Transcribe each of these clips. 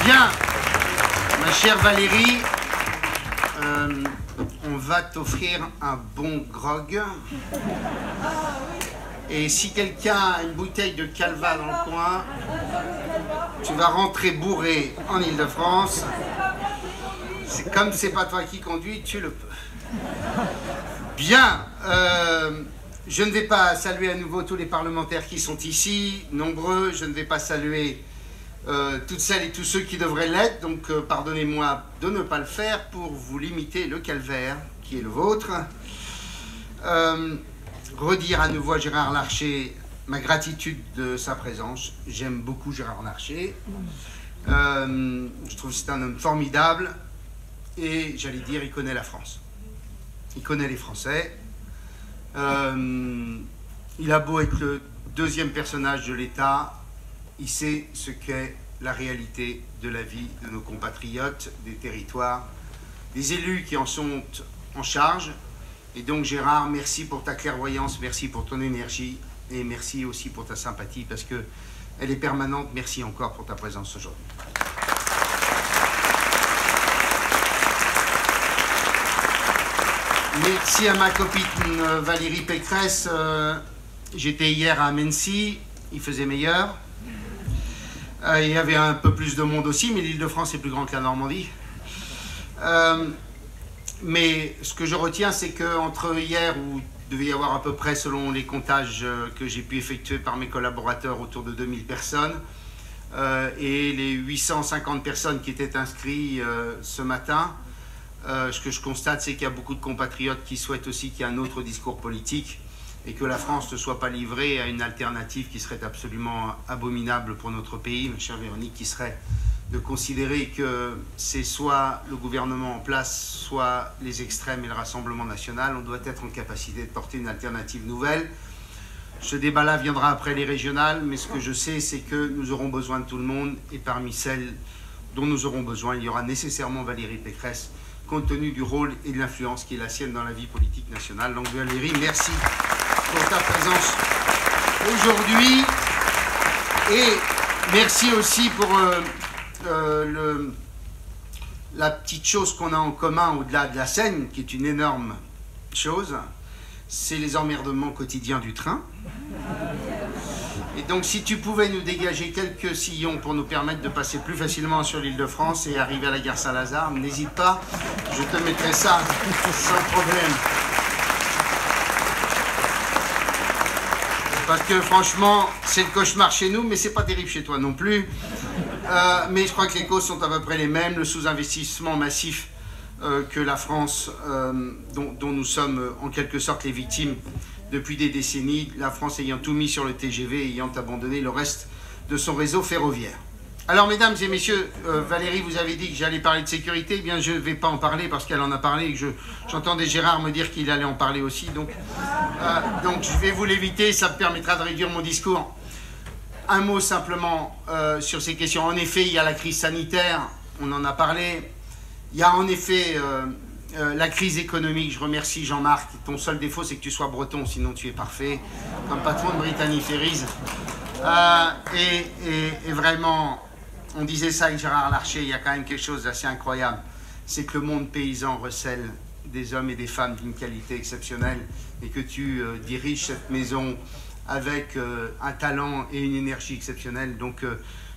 Bien, ma chère Valérie, on va t'offrir un bon grog. Et si quelqu'un a une bouteille de Calva dans le coin, tu vas rentrer bourré en Île-de-France. C'est comme c'est pas toi qui conduis, tu le peux. Bien, je ne vais pas saluer à nouveau tous les parlementaires qui sont ici, nombreux. Je ne vais pas saluer toutes celles et tous ceux qui devraient l'être. Donc pardonnez-moi de ne pas le faire pour vous limiter le calvaire qui est le vôtre. Redire à nouveau à Gérard Larcher ma gratitude de sa présence. J'aime beaucoup Gérard Larcher. Je trouve que c'est un homme formidable. Et j'allais dire, il connaît la France. Il connaît les Français. Il a beau être le deuxième personnage de l'État, il sait ce qu'est la réalité de la vie de nos compatriotes, des territoires, des élus qui en sont en charge. Et donc Gérard, merci pour ta clairvoyance, merci pour ton énergie et merci aussi pour ta sympathie parce qu'elle est permanente. Merci encore pour ta présence aujourd'hui. Merci à ma copine Valérie Pécresse. J'étais hier à Mency, il faisait meilleur. Il y avait un peu plus de monde aussi, mais l'Île-de-France est plus grande que la Normandie. Mais ce que je retiens, c'est qu'entre hier, où il devait y avoir à peu près, selon les comptages que j'ai pu effectuer par mes collaborateurs, autour de 2000 personnes, et les 850 personnes qui étaient inscrites ce matin, ce que je constate, c'est qu'il y a beaucoup de compatriotes qui souhaitent aussi qu'il y ait un autre discours politique et que la France ne soit pas livrée à une alternative qui serait absolument abominable pour notre pays, ma chère Véronique, qui serait de considérer que c'est soit le gouvernement en place, soit les extrêmes et le Rassemblement national. On doit être en capacité de porter une alternative nouvelle. Ce débat-là viendra après les régionales, mais ce que je sais, c'est que nous aurons besoin de tout le monde, et parmi celles dont nous aurons besoin, il y aura nécessairement Valérie Pécresse, compte tenu du rôle et de l'influence qui est la sienne dans la vie politique nationale. Donc Valérie, merci pour ta présence aujourd'hui et merci aussi pour la petite chose qu'on a en commun au-delà de la scène, qui est une énorme chose, c'est les emmerdements quotidiens du train. Et donc si tu pouvais nous dégager quelques sillons pour nous permettre de passer plus facilement sur l'Île-de-France et arriver à la gare Saint-Lazare, n'hésite pas, je te mettrai ça sans problème. Parce que franchement, c'est le cauchemar chez nous, mais c'est pas terrible chez toi non plus. Mais je crois que les causes sont à peu près les mêmes, le sous-investissement massif que la France, dont nous sommes en quelque sorte les victimes depuis des décennies, la France ayant tout mis sur le TGV et ayant abandonné le reste de son réseau ferroviaire. Alors, mesdames et messieurs, Valérie, vous avez dit que j'allais parler de sécurité. Eh bien, je ne vais pas en parler parce qu'elle en a parlé et que j'entendais Gérard me dire qu'il allait en parler aussi. Donc je vais vous l'éviter, ça me permettra de réduire mon discours. Un mot simplement sur ces questions. En effet, il y a la crise sanitaire, on en a parlé. Il y a en effet la crise économique. Je remercie Jean-Marc. Ton seul défaut, c'est que tu sois breton, sinon tu es parfait, comme patron de Brittany Ferries. Et vraiment, on disait ça avec Gérard Larcher, il y a quand même quelque chose d'assez incroyable. C'est que le monde paysan recèle des hommes et des femmes d'une qualité exceptionnelle et que tu diriges cette maison avec un talent et une énergie exceptionnelle. Donc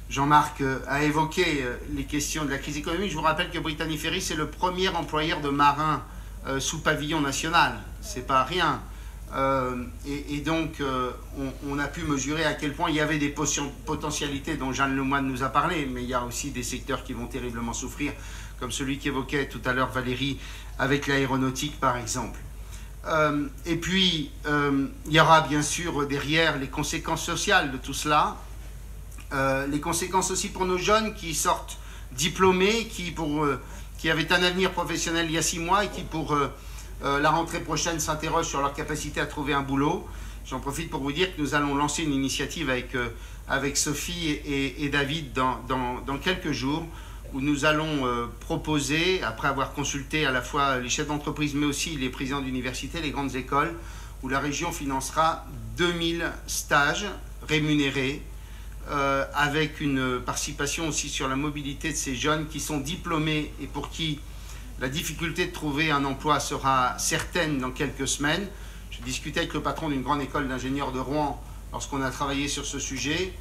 Jean-Marc a évoqué les questions de la crise économique. Je vous rappelle que Brittany Ferries, c'est le premier employeur de marins sous pavillon national. C'est pas rien. Et donc, on a pu mesurer à quel point il y avait des potentialités dont Jeanne Lemoine nous a parlé, mais il y a aussi des secteurs qui vont terriblement souffrir, comme celui qu'évoquait tout à l'heure Valérie avec l'aéronautique, par exemple. Et puis, il y aura bien sûr derrière les conséquences sociales de tout cela, les conséquences aussi pour nos jeunes qui sortent diplômés, qui avaient un avenir professionnel il y a 6 mois et qui, pour la rentrée prochaine, s'interrogent sur leur capacité à trouver un boulot. J'en profite pour vous dire que nous allons lancer une initiative avec Sophie et David dans quelques jours, où nous allons proposer, après avoir consulté à la fois les chefs d'entreprise, mais aussi les présidents d'université, les grandes écoles, où la région financera 2000 stages rémunérés avec une participation aussi sur la mobilité de ces jeunes qui sont diplômés et pour qui la difficulté de trouver un emploi sera certaine dans quelques semaines. Je discutais avec le patron d'une grande école d'ingénieurs de Rouen lorsqu'on a travaillé sur ce sujet.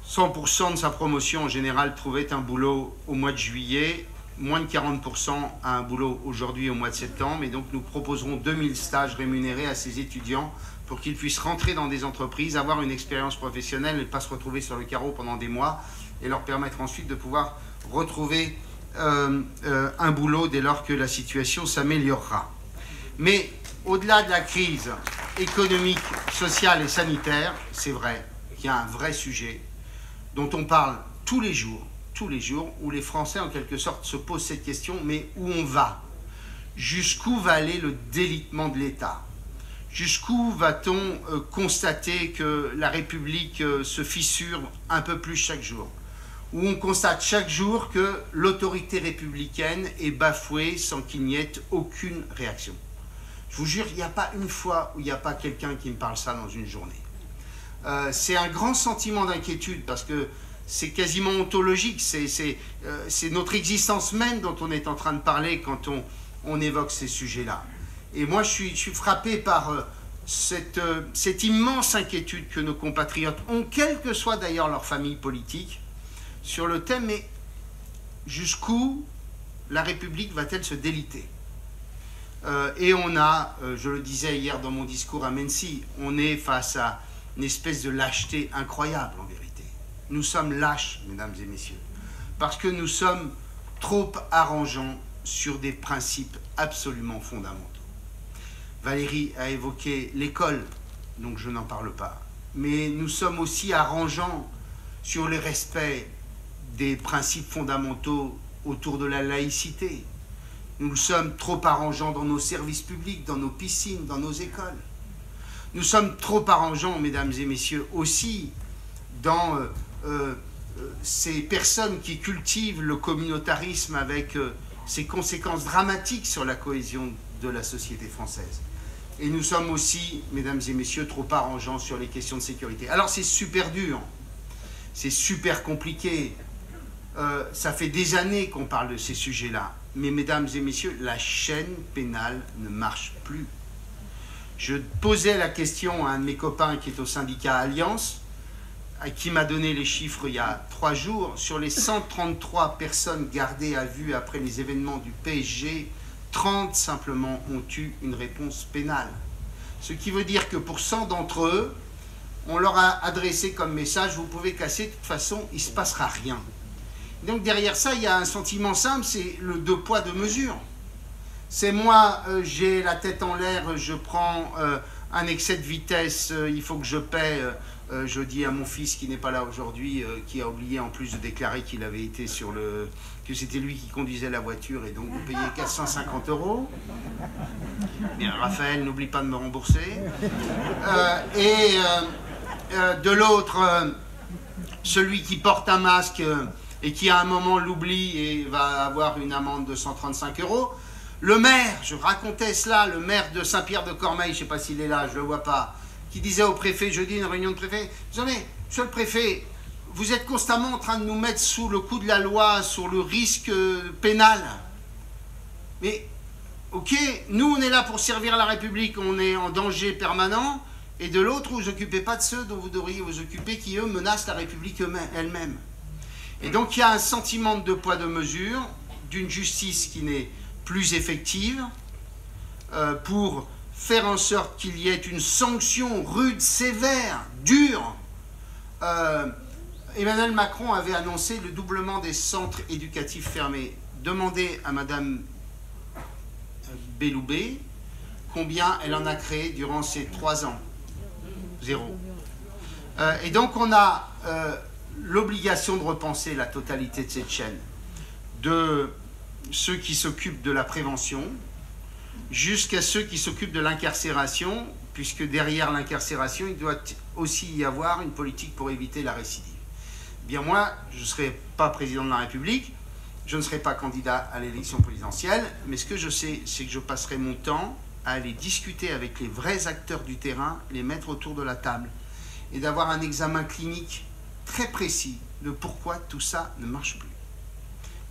100% de sa promotion en général trouvait un boulot au mois de juillet, moins de 40% à un boulot aujourd'hui au mois de septembre. Et donc nous proposerons 2000 stages rémunérés à ces étudiants pour qu'ils puissent rentrer dans des entreprises, avoir une expérience professionnelle et ne pas se retrouver sur le carreau pendant des mois et leur permettre ensuite de pouvoir retrouver un boulot dès lors que la situation s'améliorera. Mais au-delà de la crise économique, sociale et sanitaire, c'est vrai qu'il y a un vrai sujet dont on parle tous les jours, où les Français en quelque sorte se posent cette question, mais où on va? Jusqu'où va aller le délitement de l'État? Jusqu'où va-t-on constater que la République se fissure un peu plus chaque jour? Où on constate chaque jour que l'autorité républicaine est bafouée sans qu'il n'y ait aucune réaction. Je vous jure, il n'y a pas une fois où il n'y a pas quelqu'un qui me parle ça dans une journée. C'est un grand sentiment d'inquiétude parce que c'est quasiment ontologique, c'est notre existence même dont on est en train de parler quand on évoque ces sujets-là. Et moi, je suis frappé par cette immense inquiétude que nos compatriotes ont, quelle que soit d'ailleurs leur famille politique, sur le thème, mais jusqu'où la République va-t-elle se déliter? Et on a, je le disais hier dans mon discours à Mency, on est face à une espèce de lâcheté incroyable en vérité. Nous sommes lâches, mesdames et messieurs, parce que nous sommes trop arrangeants sur des principes absolument fondamentaux. Valérie a évoqué l'école, donc je n'en parle pas. Mais nous sommes aussi arrangeants sur le respect des principes fondamentaux autour de la laïcité. Nous sommes trop arrangeants dans nos services publics, dans nos piscines, dans nos écoles. Nous sommes trop arrangeants, mesdames et messieurs, aussi dans ces personnes qui cultivent le communautarisme avec ses conséquences dramatiques sur la cohésion de la société française. Et nous sommes aussi, mesdames et messieurs, trop arrangeants sur les questions de sécurité. Alors c'est super dur, c'est super compliqué. Ça fait des années qu'on parle de ces sujets-là. Mais mesdames et messieurs, la chaîne pénale ne marche plus. Je posais la question à un de mes copains qui est au syndicat Alliance, qui m'a donné les chiffres il y a 3 jours. Sur les 133 personnes gardées à vue après les événements du PSG, 30 simplement ont eu une réponse pénale. Ce qui veut dire que pour 100 d'entre eux, on leur a adressé comme message, vous pouvez casser, de toute façon, il ne se passera rien. Donc derrière ça, il y a un sentiment simple, c'est le 2 poids 2 mesures. C'est moi, j'ai la tête en l'air, je prends un excès de vitesse, il faut que je paie, je dis à mon fils qui n'est pas là aujourd'hui, qui a oublié en plus de déclarer qu'il avait été sur le... que c'était lui qui conduisait la voiture et donc vous payez 450 €. Bien, Raphaël, n'oublie pas de me rembourser. De l'autre, celui qui porte un masque et qui à un moment l'oublie et va avoir une amende de 135 €. Le maire, je racontais cela, le maire de Saint-Pierre-de-Cormeilles, je ne sais pas s'il est là, je ne le vois pas, qui disait au préfet, jeudi, une réunion de préfet, vous savez, monsieur le préfet, vous êtes constamment en train de nous mettre sous le coup de la loi, sur le risque pénal. Mais, ok, nous on est là pour servir la République, on est en danger permanent, et de l'autre, vous ne vous occupez pas de ceux dont vous devriez vous occuper, qui eux menacent la République elle-même. Et donc il y a un sentiment de 2 poids 2 mesures, d'une justice qui n'est plus effective, pour faire en sorte qu'il y ait une sanction rude, sévère, dure. Emmanuel Macron avait annoncé le doublement des centres éducatifs fermés. Demandez à Madame Belloubet combien elle en a créé durant ces 3 ans. 0. Et donc on a l'obligation de repenser la totalité de cette chaîne, de ceux qui s'occupent de la prévention jusqu'à ceux qui s'occupent de l'incarcération, puisque derrière l'incarcération, il doit aussi y avoir une politique pour éviter la récidive. Bien moi, je ne serai pas président de la République, je ne serai pas candidat à l'élection présidentielle, mais ce que je sais, c'est que je passerai mon temps à aller discuter avec les vrais acteurs du terrain, les mettre autour de la table, et d'avoir un examen clinique très précis de pourquoi tout ça ne marche plus.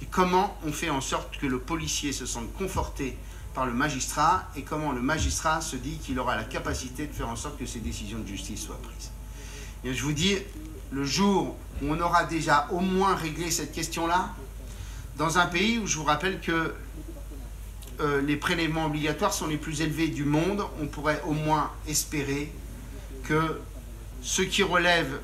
Et comment on fait en sorte que le policier se sente conforté par le magistrat et comment le magistrat se dit qu'il aura la capacité de faire en sorte que ces décisions de justice soient prises. Et je vous dis, le jour où on aura déjà au moins réglé cette question-là, dans un pays où je vous rappelle que les prélèvements obligatoires sont les plus élevés du monde, on pourrait au moins espérer que ce qui relève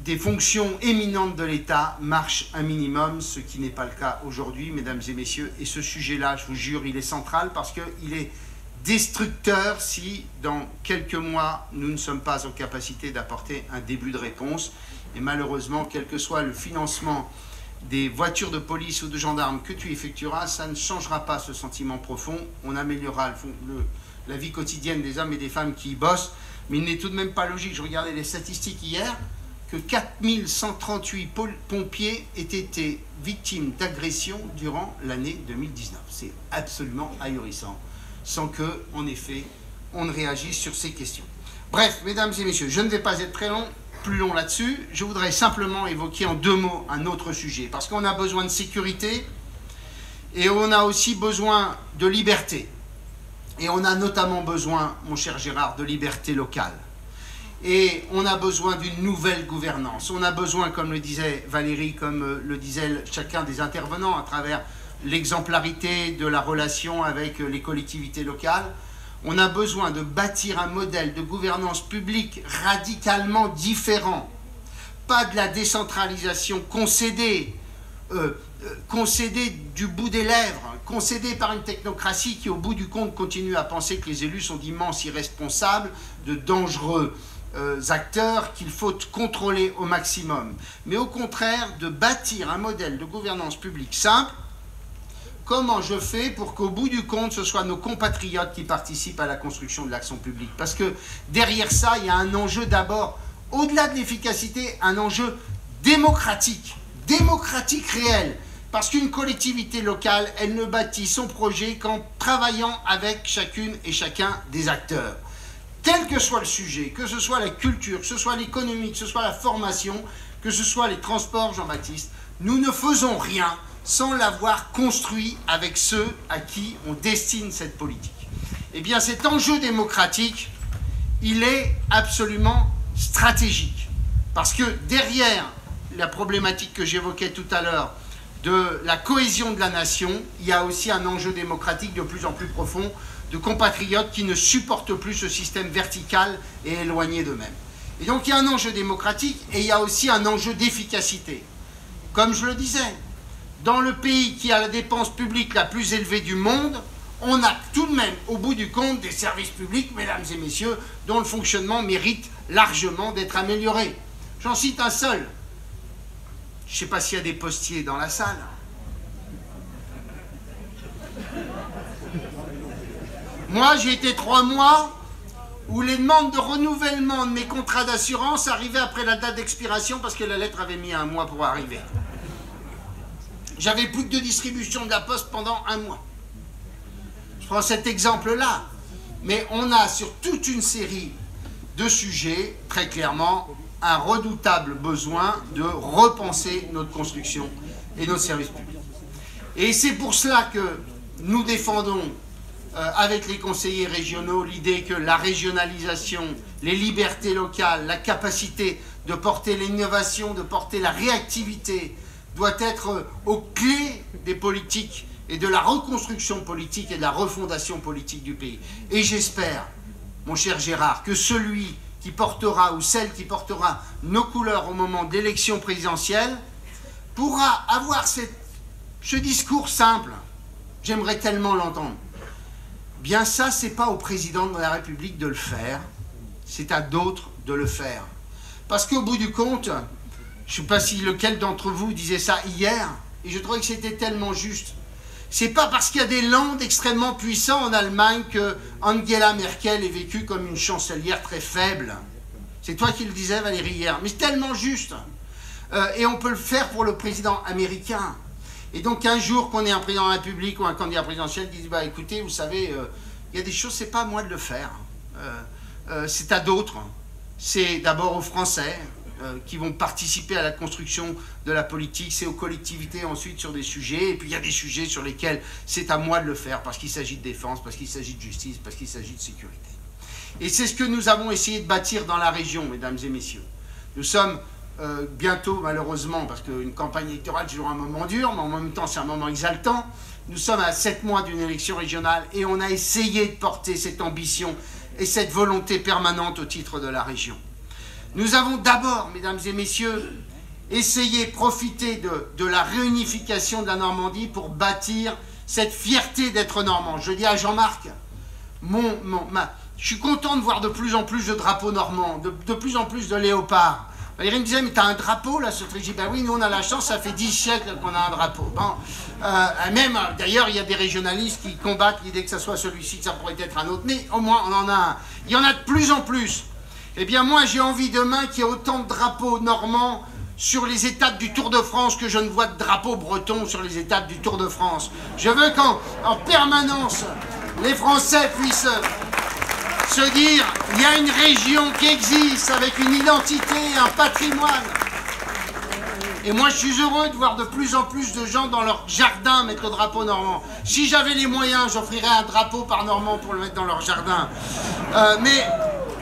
des fonctions éminentes de l'État marche un minimum, ce qui n'est pas le cas aujourd'hui, mesdames et messieurs. Et ce sujet-là, je vous jure, il est central parce qu'il est destructeur si, dans quelques mois, nous ne sommes pas en capacité d'apporter un début de réponse. Et malheureusement, quel que soit le financement des voitures de police ou de gendarmes que tu effectueras, ça ne changera pas ce sentiment profond. On améliorera la vie quotidienne des hommes et des femmes qui y bossent, mais il n'est tout de même pas logique. Je regardais les statistiques hier, que 4138 pompiers aient été victimes d'agressions durant l'année 2019. C'est absolument ahurissant, sans que, en effet, on ne réagisse sur ces questions. Bref, mesdames et messieurs, je ne vais pas être plus long là-dessus. Je voudrais simplement évoquer en 2 mots un autre sujet, parce qu'on a besoin de sécurité et on a aussi besoin de liberté. Et on a notamment besoin, mon cher Gérard, de liberté locale. Et on a besoin d'une nouvelle gouvernance. On a besoin, comme le disait Valérie, comme le disait chacun des intervenants, à travers l'exemplarité de la relation avec les collectivités locales, on a besoin de bâtir un modèle de gouvernance publique radicalement différent. Pas de la décentralisation concédée, concédée du bout des lèvres, concédée par une technocratie qui, au bout du compte, continue à penser que les élus sont d'immenses irresponsables, de dangereux acteurs qu'il faut contrôler au maximum. Mais au contraire, de bâtir un modèle de gouvernance publique simple. Comment je fais pour qu'au bout du compte, ce soit nos compatriotes qui participent à la construction de l'action publique? Parce que derrière ça, il y a un enjeu d'abord, au-delà de l'efficacité, un enjeu démocratique réel. Parce qu'une collectivité locale, elle ne bâtit son projet qu'en travaillant avec chacune et chacun des acteurs. Quel que soit le sujet, que ce soit la culture, que ce soit l'économie, que ce soit la formation, que ce soit les transports, Jean-Baptiste, nous ne faisons rien sans l'avoir construit avec ceux à qui on destine cette politique. Eh bien, cet enjeu démocratique, il est absolument stratégique. Parce que derrière la problématique que j'évoquais tout à l'heure de la cohésion de la nation, il y a aussi un enjeu démocratique de plus en plus profond de compatriotes qui ne supportent plus ce système vertical et éloigné d'eux-mêmes. Et donc, il y a un enjeu démocratique et il y a aussi un enjeu d'efficacité. Comme je le disais, dans le pays qui a la dépense publique la plus élevée du monde, on a tout de même, au bout du compte, des services publics, mesdames et messieurs, dont le fonctionnement mérite largement d'être amélioré. J'en cite un seul. Je ne sais pas s'il y a des postiers dans la salle. Moi, j'ai été 3 mois où les demandes de renouvellement de mes contrats d'assurance arrivaient après la date d'expiration parce que la lettre avait mis 1 mois pour arriver. J'avais plus que de distribution de la poste pendant 1 mois. Je prends cet exemple-là. Mais on a sur toute une série de sujets, très clairement, un redoutable besoin de repenser notre construction et notre service public. Et c'est pour cela que nous défendons, avec les conseillers régionaux, l'idée que la régionalisation, les libertés locales, la capacité de porter l'innovation, de porter la réactivité, doit être aux clés des politiques et de la reconstruction politique et de la refondation politique du pays. Et j'espère, mon cher Gérard, que celui qui portera ou celle qui portera nos couleurs au moment de l'élection présidentielle pourra avoir ce discours simple. J'aimerais tellement l'entendre. Bien ça, c'est pas au président de la République de le faire, c'est à d'autres de le faire. Parce qu'au bout du compte, je ne sais pas si lequel d'entre vous disait ça hier, et je trouvais que c'était tellement juste. C'est pas parce qu'il y a des landes extrêmement puissants en Allemagne que Angela Merkel est vécue comme une chancelière très faible. C'est toi qui le disais, Valérie, hier. Mais c'est tellement juste. Et on peut le faire pour le président américain. Et donc un jour qu'on ait un président de la République ou un candidat présidentiel qui dit bah écoutez, vous savez, il y a des choses, c'est pas à moi de le faire. C'est à d'autres. c'est d'abord aux Français qui vont participer à la construction de la politique, c'est aux collectivités ensuite sur des sujets, et puis il y a des sujets sur lesquels c'est à moi de le faire, parce qu'il s'agit de défense, parce qu'il s'agit de justice, parce qu'il s'agit de sécurité. Et c'est ce que nous avons essayé de bâtir dans la région, mesdames et messieurs. Nous sommes bientôt, malheureusement, parce qu'une campagne électorale, c'est toujours un moment dur, mais en même temps, c'est un moment exaltant. Nous sommes à 7 mois d'une élection régionale et on a essayé de porter cette ambition et cette volonté permanente au titre de la région. Nous avons d'abord, mesdames et messieurs, essayé de profiter de la réunification de la Normandie pour bâtir cette fierté d'être normand. Je dis à Jean-Marc, je suis content de voir de plus en plus de drapeaux normands, de plus en plus de léopards. Valérie me disait, mais t'as un drapeau là sur Trégy? Ben oui, nous on a la chance, ça fait 10 siècles qu'on a un drapeau. Bon, même, d'ailleurs, il y a des régionalistes qui combattent l'idée que ça soit celui-ci, que ça pourrait être un autre, mais au moins on en a un. Il y en a de plus en plus. Eh bien moi j'ai envie demain qu'il y ait autant de drapeaux normands sur les étapes du Tour de France que je ne vois de drapeaux bretons sur les étapes du Tour de France. Je veux qu'en permanence, les Français puissent se dire, il y a une région qui existe avec une identité, un patrimoine. Et moi, je suis heureux de voir de plus en plus de gens dans leur jardin mettre le drapeau normand. Si j'avais les moyens, j'offrirais un drapeau par normand pour le mettre dans leur jardin.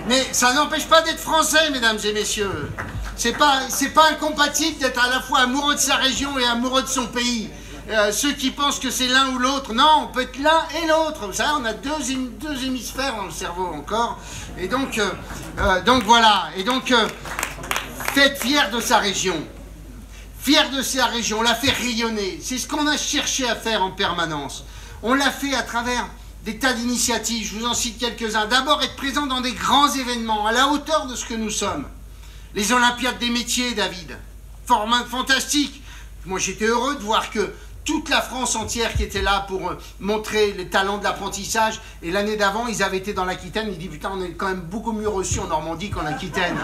Mais ça n'empêche pas d'être français, mesdames et messieurs. C'est pas incompatible d'être à la fois amoureux de sa région et amoureux de son pays. Ceux qui pensent que c'est l'un ou l'autre, non, on peut être l'un et l'autre. Vous savez, on a deux hémisphères dans le cerveau encore. Et donc voilà. Et donc, faites fier de sa région. Fier de sa région, on l'a fait rayonner. C'est ce qu'on a cherché à faire en permanence. On l'a fait à travers des tas d'initiatives. Je vous en cite quelques-uns. D'abord, être présent dans des grands événements, à la hauteur de ce que nous sommes. Les Olympiades des métiers, David. Format fantastique. Moi, j'étais heureux de voir que toute la France entière qui était là pour montrer les talents de l'apprentissage. Et l'année d'avant, ils avaient été dans l'Aquitaine. Ils disent, putain, on est quand même beaucoup mieux reçus en Normandie qu'en Aquitaine.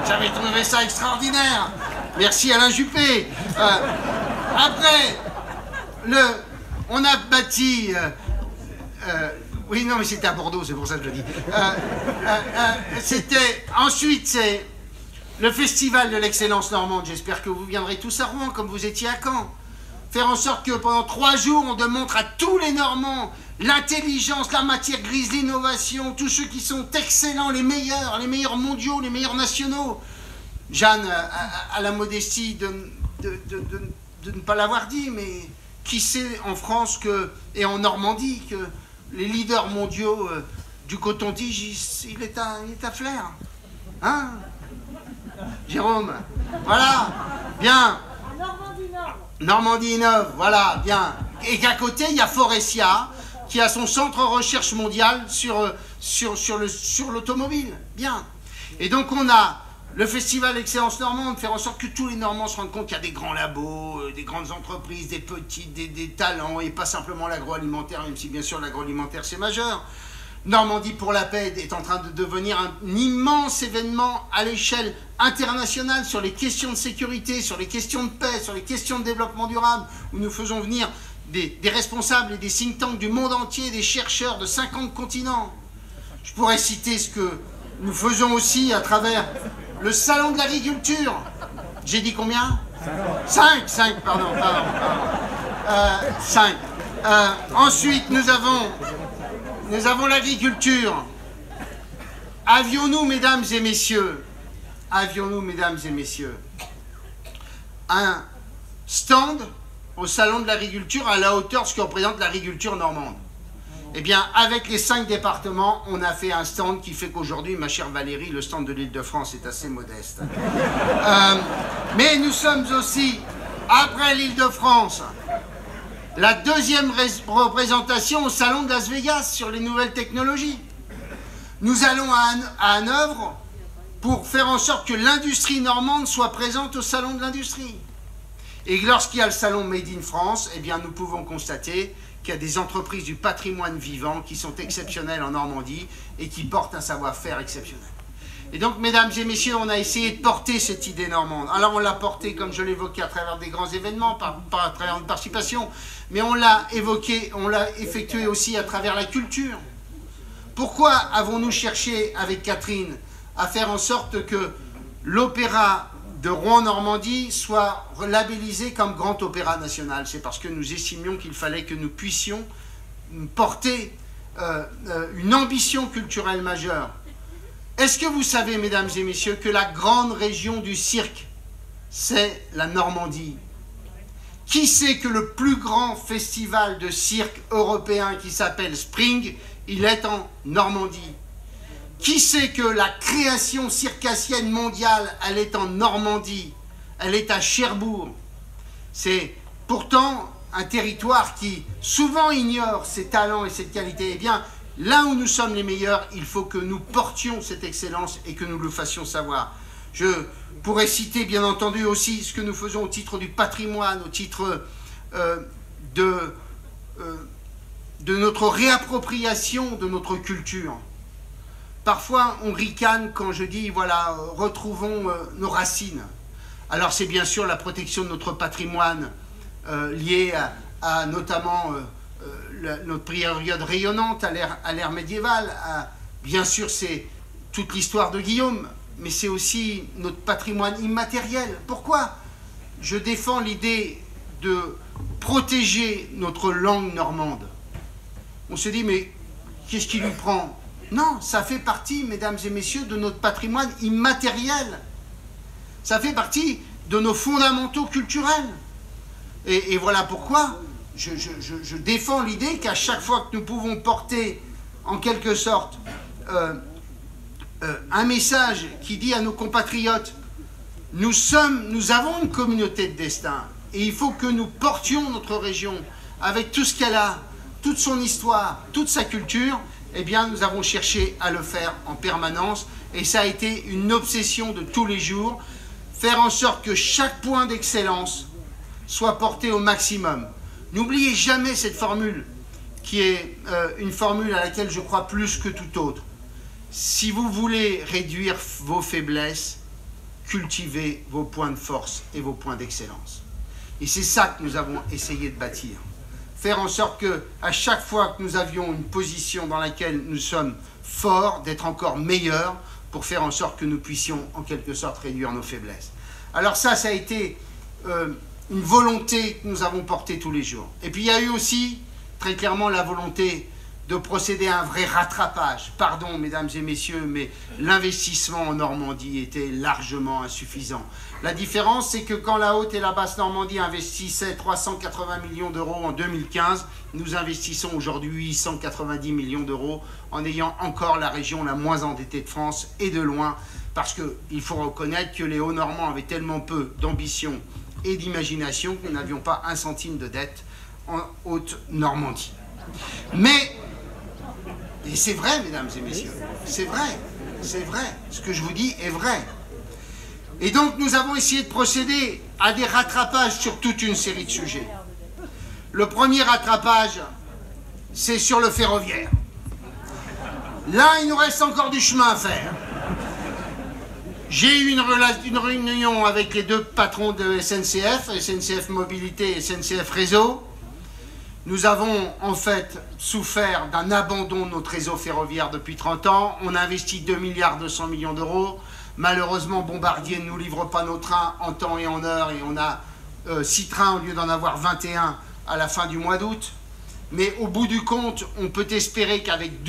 J'avais trouvé ça extraordinaire. Merci Alain Juppé. Après, on a bâti... oui, non, mais c'était à Bordeaux, c'est pour ça que je le dis. Ensuite, c'est le Festival de l'excellence normande. J'espère que vous viendrez tous à Rouen, comme vous étiez à Caen. Faire en sorte que pendant 3 jours, on démontre à tous les Normands l'intelligence, la matière grise, l'innovation, tous ceux qui sont excellents, les meilleurs mondiaux, les meilleurs nationaux. Jeanne a la modestie de ne pas l'avoir dit, mais qui sait en France et en Normandie que les leaders mondiaux du coton-tige, il est à Flers. Hein, Jérôme? Voilà, bien. Normandie innove, voilà, bien. Et qu'à côté, il y a Forestia, qui a son centre recherche mondial sur l'automobile. Bien. Et donc on a le Festival d'Excellence Normande, faire en sorte que tous les Normands se rendent compte qu'il y a des grands labos, des grandes entreprises, des petites, des talents, et pas simplement l'agroalimentaire, même si bien sûr l'agroalimentaire c'est majeur. Normandie pour la paix est en train de devenir un immense événement à l'échelle internationale sur les questions de sécurité, sur les questions de paix, sur les questions de développement durable, où nous faisons venir des responsables et des think tanks du monde entier, des chercheurs de 50 continents. Je pourrais citer ce que nous faisons aussi à travers le Salon de l'agriculture. J'ai dit combien? 5, pardon. 5. Ensuite, nous avons l'agriculture. Avions-nous, mesdames et messieurs, un stand au Salon de l'agriculture à la hauteur de ce que représente l'agriculture normande? Eh bien, avec les 5 départements, on a fait un stand qui fait qu'aujourd'hui, ma chère Valérie, le stand de l'Île-de-France est assez modeste. Mais nous sommes aussi, après l'Île-de-France, la 2e représentation au Salon de Las Vegas sur les nouvelles technologies. Nous allons à Hanovre pour faire en sorte que l'industrie normande soit présente au Salon de l'industrie. Et lorsqu'il y a le Salon Made in France, eh bien, nous pouvons constater qu'il y a des entreprises du patrimoine vivant qui sont exceptionnelles en Normandie et qui portent un savoir-faire exceptionnel. Et donc, mesdames et messieurs, on a essayé de porter cette idée normande. Alors, on l'a portée, comme je l'évoquais, à travers des grands événements, pas à travers une participation, mais on l'a évoqué, on l'a effectué aussi à travers la culture. Pourquoi avons-nous cherché, avec Catherine, à faire en sorte que l'opéra de Rouen-Normandie soit labellisé comme Grand Opéra National. C'est parce que nous estimions qu'il fallait que nous puissions porter une ambition culturelle majeure. Est-ce que vous savez, mesdames et messieurs, que la grande région du cirque, c'est la Normandie? Qui sait que le plus grand festival de cirque européen qui s'appelle Spring, il est en Normandie? Qui sait que la création circassienne mondiale, elle est en Normandie? Elle est à Cherbourg. C'est pourtant un territoire qui souvent ignore ses talents et ses qualités. Eh bien, là où nous sommes les meilleurs, il faut que nous portions cette excellence et que nous le fassions savoir. Je pourrais citer bien entendu aussi ce que nous faisons au titre du patrimoine, au titre de notre réappropriation de notre culture. Parfois, on ricane quand je dis, voilà, retrouvons nos racines. Alors, c'est bien sûr la protection de notre patrimoine liée à notamment notre période rayonnante à l'ère médiévale. Bien sûr, c'est toute l'histoire de Guillaume, mais c'est aussi notre patrimoine immatériel. Pourquoi je défends l'idée de protéger notre langue normande? On se dit, mais qu'est-ce qui lui prend? Non, ça fait partie, mesdames et messieurs, de notre patrimoine immatériel. Ça fait partie de nos fondamentaux culturels. Et voilà pourquoi je défends l'idée qu'à chaque fois que nous pouvons porter, en quelque sorte, un message qui dit à nos compatriotes, nous avons une communauté de destin, et il faut que nous portions notre région avec tout ce qu'elle a, toute son histoire, toute sa culture. Eh bien, nous avons cherché à le faire en permanence, et ça a été une obsession de tous les jours, faire en sorte que chaque point d'excellence soit porté au maximum. N'oubliez jamais cette formule, qui est une formule à laquelle je crois plus que tout autre. Si vous voulez réduire vos faiblesses, cultivez vos points de force et vos points d'excellence. Et c'est ça que nous avons essayé de bâtir. Faire en sorte que, à chaque fois que nous avions une position dans laquelle nous sommes forts, d'être encore meilleurs pour faire en sorte que nous puissions, en quelque sorte, réduire nos faiblesses. Alors ça a été une volonté que nous avons portée tous les jours. Et puis il y a eu aussi, très clairement, la volonté de procéder à un vrai rattrapage. Pardon, mesdames et messieurs, mais l'investissement en Normandie était largement insuffisant. La différence, c'est que quand la Haute et la Basse Normandie investissaient 380 millions d'euros en 2015, nous investissons aujourd'hui 890 millions d'euros en ayant encore la région la moins endettée de France, et de loin, parce qu'il faut reconnaître que les Hauts-Normands avaient tellement peu d'ambition et d'imagination que nous n'avions pas un centime de dette en Haute-Normandie. Mais, et c'est vrai, mesdames et messieurs, c'est vrai, ce que je vous dis est vrai. Et donc nous avons essayé de procéder à des rattrapages sur toute une série de sujets. Le premier rattrapage, c'est sur le ferroviaire. Là, il nous reste encore du chemin à faire. J'ai eu une réunion avec les deux patrons de SNCF, SNCF Mobilité et SNCF Réseau. Nous avons en fait souffert d'un abandon de notre réseau ferroviaire depuis 30 ans. On a investi 2,2 milliards d'euros. Malheureusement, Bombardier ne nous livre pas nos trains en temps et en heure, et on a 6 trains au lieu d'en avoir 21 à la fin du mois d'août. Mais au bout du compte, on peut espérer qu'avec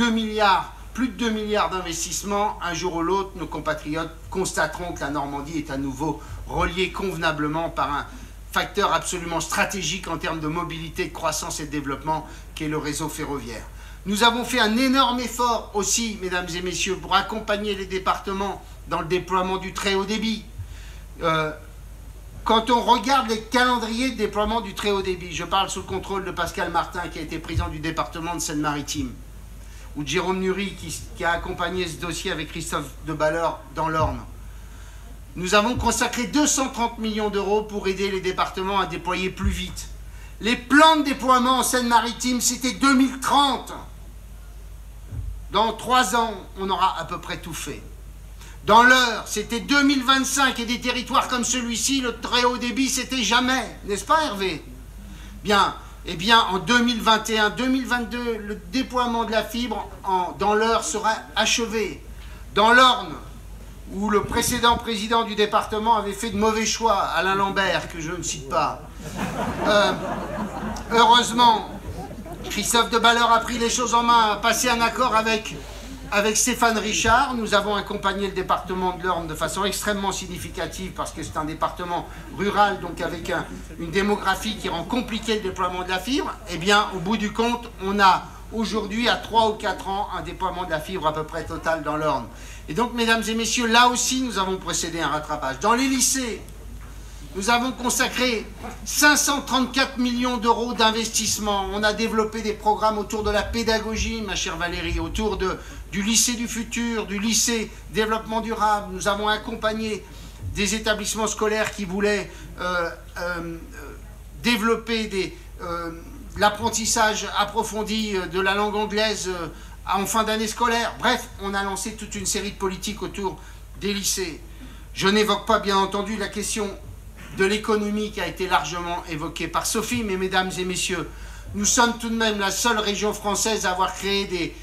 plus de 2 milliards d'investissements, un jour ou l'autre, nos compatriotes constateront que la Normandie est à nouveau reliée convenablement par un facteur absolument stratégique en termes de mobilité, de croissance et de développement, qui est le réseau ferroviaire. Nous avons fait un énorme effort aussi, mesdames et messieurs, pour accompagner les départements dans le déploiement du très haut débit. Quand on regarde les calendriers de déploiement du très haut débit, je parle sous le contrôle de Pascal Martin, qui a été président du département de Seine-Maritime, ou de Jérôme Nury, qui a accompagné ce dossier avec Christophe de Balleur dans l'Orne. Nous avons consacré 230 millions d'euros pour aider les départements à déployer plus vite. Les plans de déploiement en Seine-Maritime, c'était 2030. Dans 3 ans, on aura à peu près tout fait. Dans l'Eure, c'était 2025, et des territoires comme celui-ci, le très haut débit, c'était jamais. N'est-ce pas, Hervé? Bien, eh bien, en 2021-2022, le déploiement de la fibre dans l'Eure sera achevé. Dans l'Orne, où le précédent président du département avait fait de mauvais choix, Alain Lambert, que je ne cite pas. Heureusement, Christophe de Balleur a pris les choses en main, a passé un accord avec Stéphane Richard. Nous avons accompagné le département de l'Orne de façon extrêmement significative parce que c'est un département rural, donc avec une démographie qui rend compliqué le déploiement de la fibre. Eh bien, au bout du compte, on a aujourd'hui, à 3 ou 4 ans, un déploiement de la fibre à peu près total dans l'Orne. Et donc, mesdames et messieurs, là aussi, nous avons procédé à un rattrapage. Dans les lycées, nous avons consacré 534 millions d'euros d'investissement. On a développé des programmes autour de la pédagogie, ma chère Valérie, autour du lycée du futur, du lycée développement durable. Nous avons accompagné des établissements scolaires qui voulaient développer l'apprentissage approfondi de la langue anglaise en fin d'année scolaire. Bref, on a lancé toute une série de politiques autour des lycées. Je n'évoque pas, bien entendu, la question de l'économie qui a été largement évoquée par Sophie, mais mesdames et messieurs, nous sommes tout de même la seule région française à avoir créé des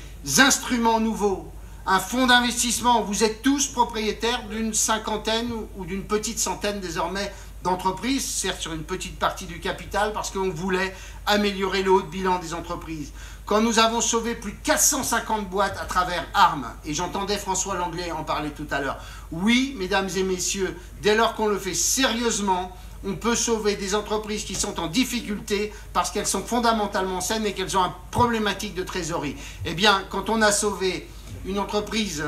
instruments nouveaux, un fonds d'investissement. Vous êtes tous propriétaires d'une cinquantaine ou d'une petite centaine désormais d'entreprises, certes sur une petite partie du capital, parce qu'on voulait améliorer le haut de bilan des entreprises. Quand nous avons sauvé plus de 450 boîtes à travers ARM, et j'entendais François Langlais en parler tout à l'heure, oui, mesdames et messieurs, dès lors qu'on le fait sérieusement, on peut sauver des entreprises qui sont en difficulté parce qu'elles sont fondamentalement saines et qu'elles ont une problématique de trésorerie. Eh bien, quand on a sauvé une entreprise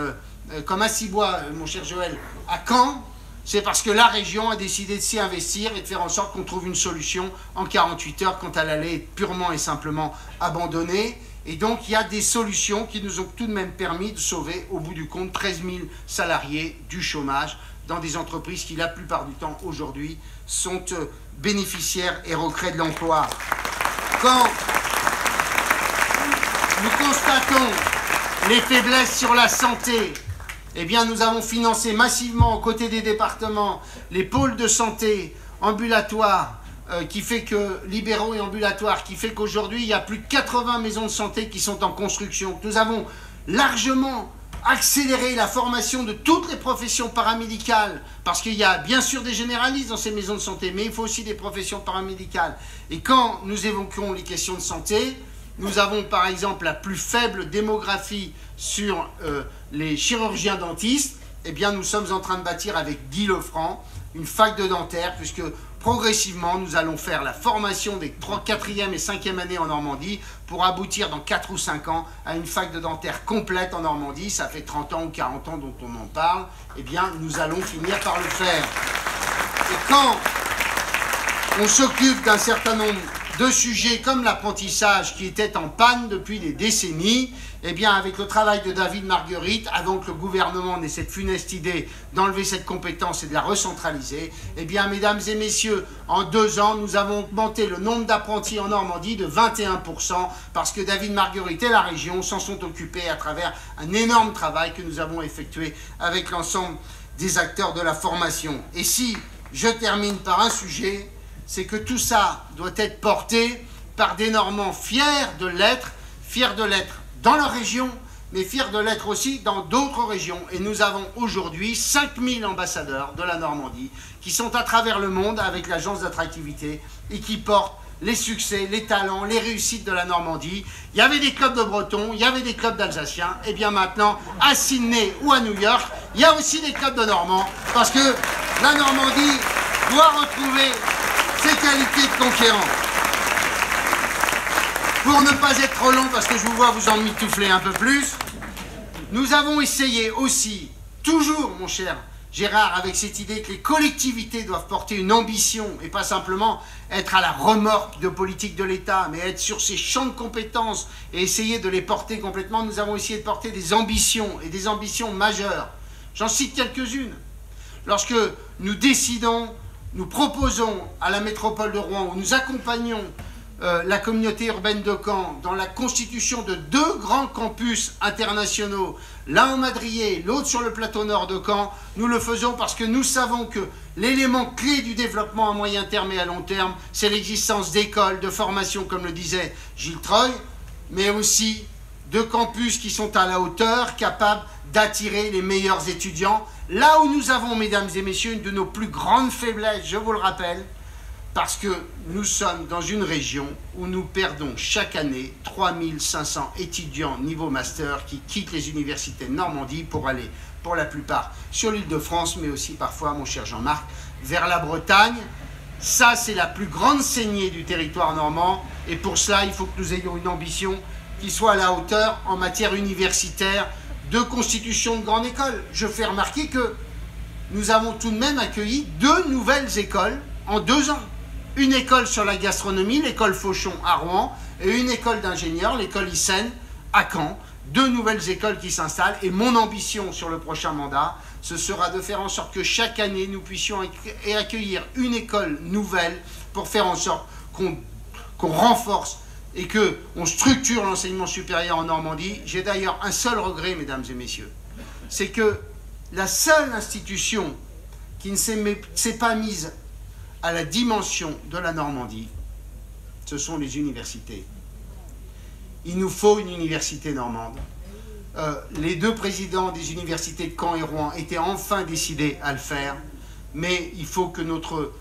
comme Assibois, mon cher Joël, à Caen, c'est parce que la région a décidé de s'y investir et de faire en sorte qu'on trouve une solution en 48 heures quand elle allait être purement et simplement abandonnée. Et donc, il y a des solutions qui nous ont tout de même permis de sauver, au bout du compte, 13 000 salariés du chômage dans des entreprises qui, la plupart du temps, aujourd'hui, sont bénéficiaires et recréent de l'emploi. Quand nous constatons les faiblesses sur la santé, eh bien, nous avons financé massivement, aux côtés des départements, les pôles de santé ambulatoires, qui fait que, libéraux et ambulatoires, qui fait qu'aujourd'hui, il y a plus de 80 maisons de santé qui sont en construction. Nous avons largement accélérer la formation de toutes les professions paramédicales, parce qu'il y a bien sûr des généralistes dans ces maisons de santé, mais il faut aussi des professions paramédicales. Et quand nous évoquons les questions de santé, nous avons par exemple la plus faible démographie sur les chirurgiens dentistes. Eh bien, nous sommes en train de bâtir avec Guy Lefranc une fac de dentaire, puisque progressivement, nous allons faire la formation des 4e et 5e années en Normandie pour aboutir dans 4 ou 5 ans à une fac de dentaire complète en Normandie. Ça fait 30 ans ou 40 ans dont on en parle. Eh bien, nous allons finir par le faire. Et quand on s'occupe d'un certain nombre de sujets comme l'apprentissage qui était en panne depuis des décennies, eh bien, avec le travail de David Marguerite, avant que le gouvernement n'ait cette funeste idée d'enlever cette compétence et de la recentraliser, eh bien, mesdames et messieurs, en 2 ans, nous avons augmenté le nombre d'apprentis en Normandie de 21%, parce que David Marguerite et la région s'en sont occupés à travers un énorme travail que nous avons effectué avec l'ensemble des acteurs de la formation. Et si je termine par un sujet, c'est que tout ça doit être porté par des Normands fiers de l'être dans leur région, mais fiers de l'être aussi dans d'autres régions. Et nous avons aujourd'hui 5000 ambassadeurs de la Normandie qui sont à travers le monde avec l'agence d'attractivité et qui portent les succès, les talents, les réussites de la Normandie. Il y avait des clubs de Bretons, il y avait des clubs d'Alsaciens, et bien maintenant, à Sydney ou à New York, il y a aussi des clubs de Normands, parce que la Normandie doit retrouver ses qualités de conquérant. Pour ne pas être trop long, parce que je vous vois vous en mitoufler un peu plus, nous avons essayé aussi, toujours mon cher Gérard, avec cette idée que les collectivités doivent porter une ambition et pas simplement être à la remorque de politique de l'État, mais être sur ces champs de compétences et essayer de les porter complètement. Nous avons essayé de porter des ambitions et des ambitions majeures. J'en cite quelques-unes. Lorsque nous décidons, nous proposons à la métropole de Rouen, où nous accompagnons la communauté urbaine de Caen dans la constitution de 2 grands campus internationaux, l'un en Madrier, l'autre sur le plateau nord de Caen. Nous le faisons parce que nous savons que l'élément clé du développement à moyen terme et à long terme, c'est l'existence d'écoles, de formation, comme le disait Gilles Troy, mais aussi de campus qui sont à la hauteur, capables d'attirer les meilleurs étudiants. Là où nous avons, mesdames et messieurs, une de nos plus grandes faiblesses, je vous le rappelle, parce que nous sommes dans une région où nous perdons chaque année 3500 étudiants niveau master qui quittent les universités de Normandie pour aller, pour la plupart, sur l'Île-de-France, mais aussi parfois, mon cher Jean-Marc, vers la Bretagne. Ça, c'est la plus grande saignée du territoire normand, et pour cela, il faut que nous ayons une ambition qui soit à la hauteur en matière universitaire de constitution de grande école. Je fais remarquer que nous avons tout de même accueilli 2 nouvelles écoles en 2 ans. Une école sur la gastronomie, l'école Fauchon à Rouen, et une école d'ingénieurs, l'école Hyssen à Caen. 2 nouvelles écoles qui s'installent, et mon ambition sur le prochain mandat, ce sera de faire en sorte que chaque année, nous puissions accueillir une école nouvelle pour faire en sorte qu'on renforce et qu'on structure l'enseignement supérieur en Normandie. J'ai d'ailleurs un seul regret, mesdames et messieurs, c'est que la seule institution qui ne s'est pas mise à la dimension de la Normandie, ce sont les universités. Il nous faut une université normande. Les 2 présidents des universités de Caen et Rouen étaient enfin décidés à le faire, mais il faut que notre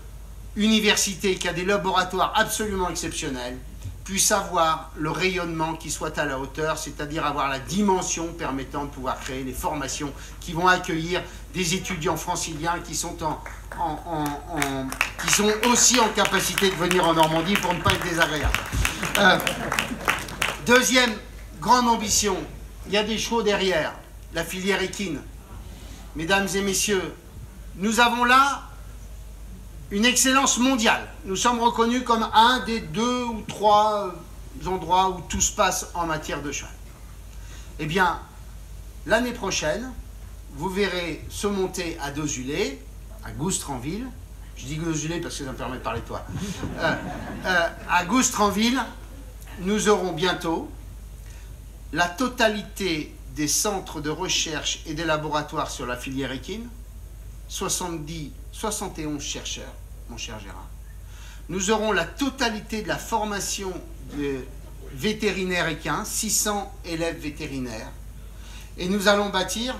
université, qui a des laboratoires absolument exceptionnels, puisse avoir le rayonnement qui soit à la hauteur, c'est-à-dire avoir la dimension permettant de pouvoir créer les formations qui vont accueillir des étudiants franciliens qui sont qui sont aussi en capacité de venir en Normandie pour ne pas être désagréables. Deuxième grande ambition, il y a des chevaux derrière, la filière équine. Mesdames et messieurs, nous avons là une excellence mondiale. Nous sommes reconnus comme un des 2 ou 3 endroits où tout se passe en matière de cheval. Eh bien, l'année prochaine, vous verrez se monter à Dozulé, à Goustranville. Je dis Dozulé parce que ça me permet de parler de toi. À Goustranville, nous aurons bientôt la totalité des centres de recherche et des laboratoires sur la filière équine, 71 chercheurs, mon cher Gérard. Nous aurons la totalité de la formation de vétérinaires équins, 600 élèves vétérinaires. Et nous allons bâtir,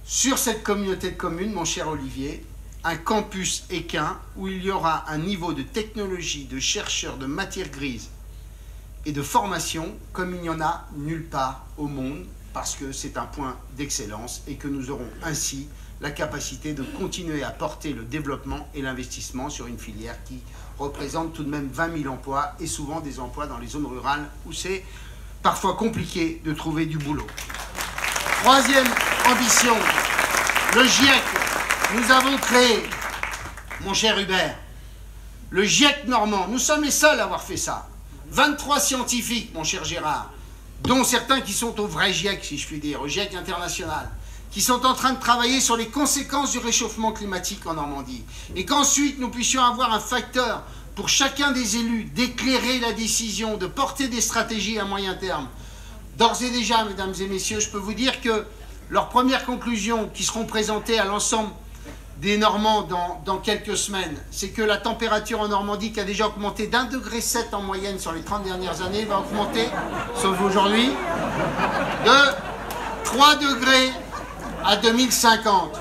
sur cette communauté de communes, mon cher Olivier, un campus équin où il y aura un niveau de technologie, de chercheurs, de matières grises et de formation comme il n'y en a nulle part au monde, parce que c'est un point d'excellence et que nous aurons ainsi la capacité de continuer à porter le développement et l'investissement sur une filière qui représente tout de même 20 000 emplois et souvent des emplois dans les zones rurales où c'est parfois compliqué de trouver du boulot. Troisième ambition, le GIEC. Nous avons créé, mon cher Hubert, le GIEC normand. Nous sommes les seuls à avoir fait ça. 23 scientifiques, mon cher Gérard, dont certains qui sont au vrai GIEC, si je puis dire, au GIEC international, qui sont en train de travailler sur les conséquences du réchauffement climatique en Normandie. Et qu'ensuite, nous puissions avoir un facteur pour chacun des élus d'éclairer la décision, de porter des stratégies à moyen terme. D'ores et déjà, mesdames et messieurs, je peux vous dire que leurs premières conclusions qui seront présentées à l'ensemble des Normands dans quelques semaines, c'est que la température en Normandie, qui a déjà augmenté d'1,7 degré en moyenne sur les 30 dernières années, va augmenter, sauf aujourd'hui, de 3 degrés à 2050.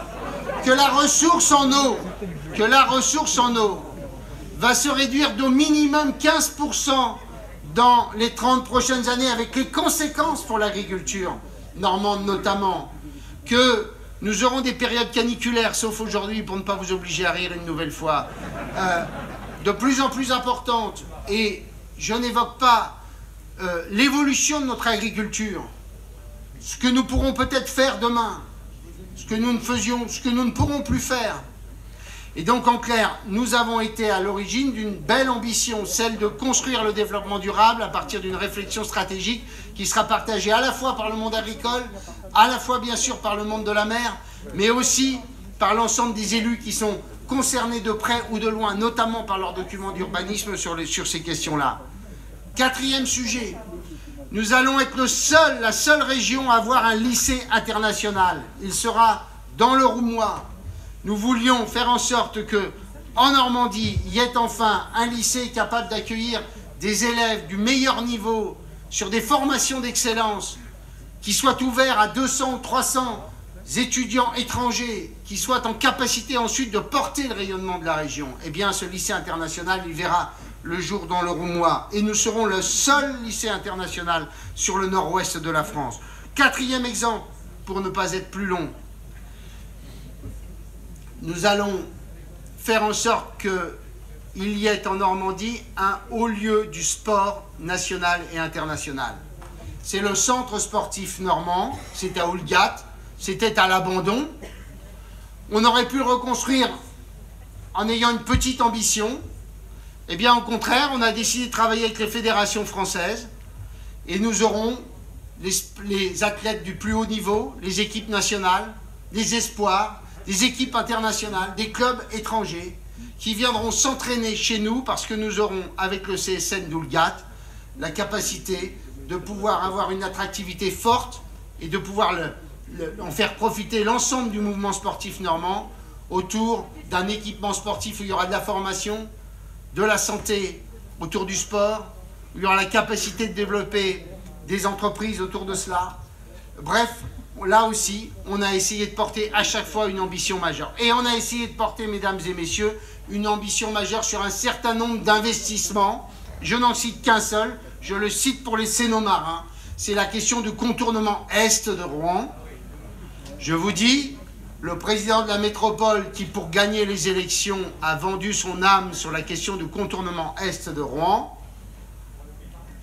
Que la ressource en eau va se réduire d'au minimum 15% dans les 30 prochaines années, avec les conséquences pour l'agriculture normande notamment, que nous aurons des périodes caniculaires, sauf aujourd'hui, pour ne pas vous obliger à rire une nouvelle fois, de plus en plus importantes. Et je n'évoque pas l'évolution de notre agriculture, ce que nous pourrons peut-être faire demain, ce que nous ne pourrons plus faire. Et donc, en clair, nous avons été à l'origine d'une belle ambition, celle de construire le développement durable à partir d'une réflexion stratégique qui sera partagée à la fois par le monde agricole, à la fois, bien sûr, par le monde de la mer, mais aussi par l'ensemble des élus qui sont concernés de près ou de loin, notamment par leurs documents d'urbanisme sur ces questions-là. Quatrième sujet, nous allons être la seule région à avoir un lycée international. Il sera dans le Roumois. Nous voulions faire en sorte que, en Normandie, il y ait enfin un lycée capable d'accueillir des élèves du meilleur niveau sur des formations d'excellence qui soient ouvertes à 200, 300 étudiants étrangers, qui soient en capacité ensuite de porter le rayonnement de la région, eh bien ce lycée international, il verra le jour dans le Roumois. Et nous serons le seul lycée international sur le nord-ouest de la France. Quatrième exemple, pour ne pas être plus long, nous allons faire en sorte qu'il y ait en Normandie un haut lieu du sport national et international. C'est le centre sportif normand, c'est à Oulgat, c'était à l'abandon. On aurait pu le reconstruire en ayant une petite ambition. Eh bien, au contraire, on a décidé de travailler avec les fédérations françaises et nous aurons les athlètes du plus haut niveau, les équipes nationales, les espoirs, des équipes internationales, des clubs étrangers qui viendront s'entraîner chez nous parce que nous aurons, avec le CSN d'Oulgat, la capacité de pouvoir avoir une attractivité forte et de pouvoir en faire profiter l'ensemble du mouvement sportif normand autour d'un équipement sportif où il y aura de la formation, de la santé autour du sport, où il y aura la capacité de développer des entreprises autour de cela. Bref, là aussi, on a essayé de porter à chaque fois une ambition majeure. Et on a essayé de porter, mesdames et messieurs, une ambition majeure sur un certain nombre d'investissements. Je n'en cite qu'un seul, je le cite pour les Cénomarins. C'est la question du contournement est de Rouen. Je vous dis, le président de la métropole qui, pour gagner les élections, a vendu son âme sur la question du contournement est de Rouen,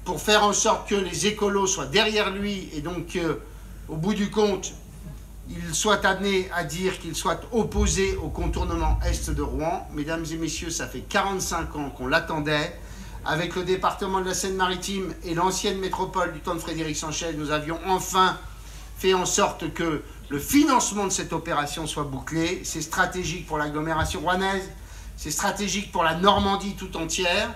pour faire en sorte que les écolos soient derrière lui et donc au bout du compte, il soit amené à dire qu'il soit opposé au contournement est de Rouen. Mesdames et messieurs, ça fait 45 ans qu'on l'attendait. Avec le département de la Seine-Maritime et l'ancienne métropole du temps de Frédéric Sanchez, nous avions enfin fait en sorte que le financement de cette opération soit bouclé. C'est stratégique pour l'agglomération rouennaise, c'est stratégique pour la Normandie tout entière.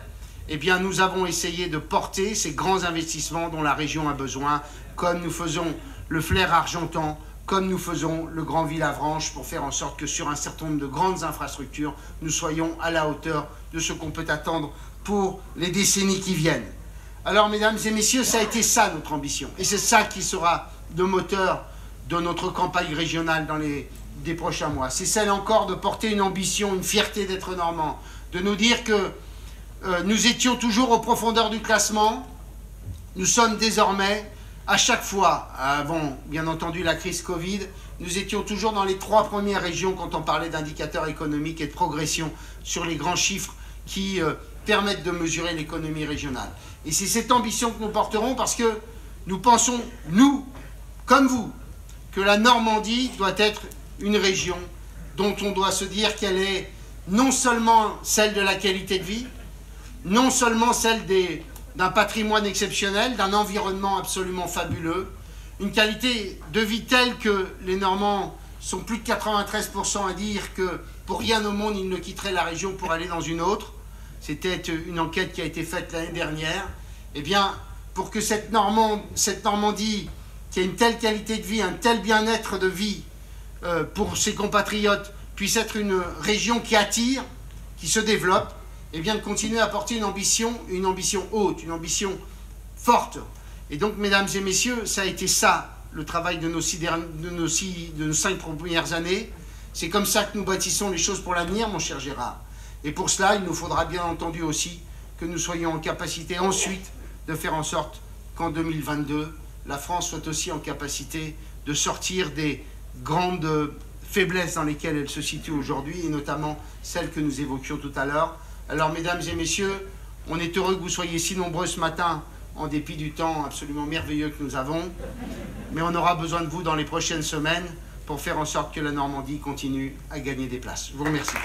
Eh bien, nous avons essayé de porter ces grands investissements dont la région a besoin, comme nous faisons le Flair Argentan, comme nous faisons le Grand Villavranche, pour faire en sorte que sur un certain nombre de grandes infrastructures, nous soyons à la hauteur de ce qu'on peut attendre pour les décennies qui viennent. Alors, mesdames et messieurs, ça a été ça notre ambition. Et c'est ça qui sera le moteur de notre campagne régionale dans des prochains mois. C'est celle encore de porter une ambition, une fierté d'être normand, de nous dire que nous étions toujours aux profondeurs du classement. Nous sommes désormais, à chaque fois, avant bien entendu la crise Covid, nous étions toujours dans les 3 premières régions quand on parlait d'indicateurs économiques et de progression sur les grands chiffres qui permettent de mesurer l'économie régionale. Et c'est cette ambition que nous porterons parce que nous pensons, nous, comme vous, que la Normandie doit être une région dont on doit se dire qu'elle est non seulement celle de la qualité de vie, non seulement celle d'un patrimoine exceptionnel, d'un environnement absolument fabuleux, une qualité de vie telle que les Normands sont plus de 93% à dire que pour rien au monde ils ne quitteraient la région pour aller dans une autre. C'était une enquête qui a été faite l'année dernière. Eh bien, pour que cette Normandie, qui a une telle qualité de vie, un tel bien-être de vie pour ses compatriotes, puisse être une région qui attire, qui se développe, eh bien, de continuer à porter une ambition haute, une ambition forte. Et donc, mesdames et messieurs, ça a été ça, le travail de nos 5 premières années. C'est comme ça que nous bâtissons les choses pour l'avenir, mon cher Gérard. Et pour cela, il nous faudra bien entendu aussi que nous soyons en capacité ensuite de faire en sorte qu'en 2022, la France soit aussi en capacité de sortir des grandes faiblesses dans lesquelles elle se situe aujourd'hui, et notamment celles que nous évoquions tout à l'heure. Alors, mesdames et messieurs, on est heureux que vous soyez si nombreux ce matin, en dépit du temps absolument merveilleux que nous avons. Mais on aura besoin de vous dans les prochaines semaines pour faire en sorte que la Normandie continue à gagner des places. Je vous remercie.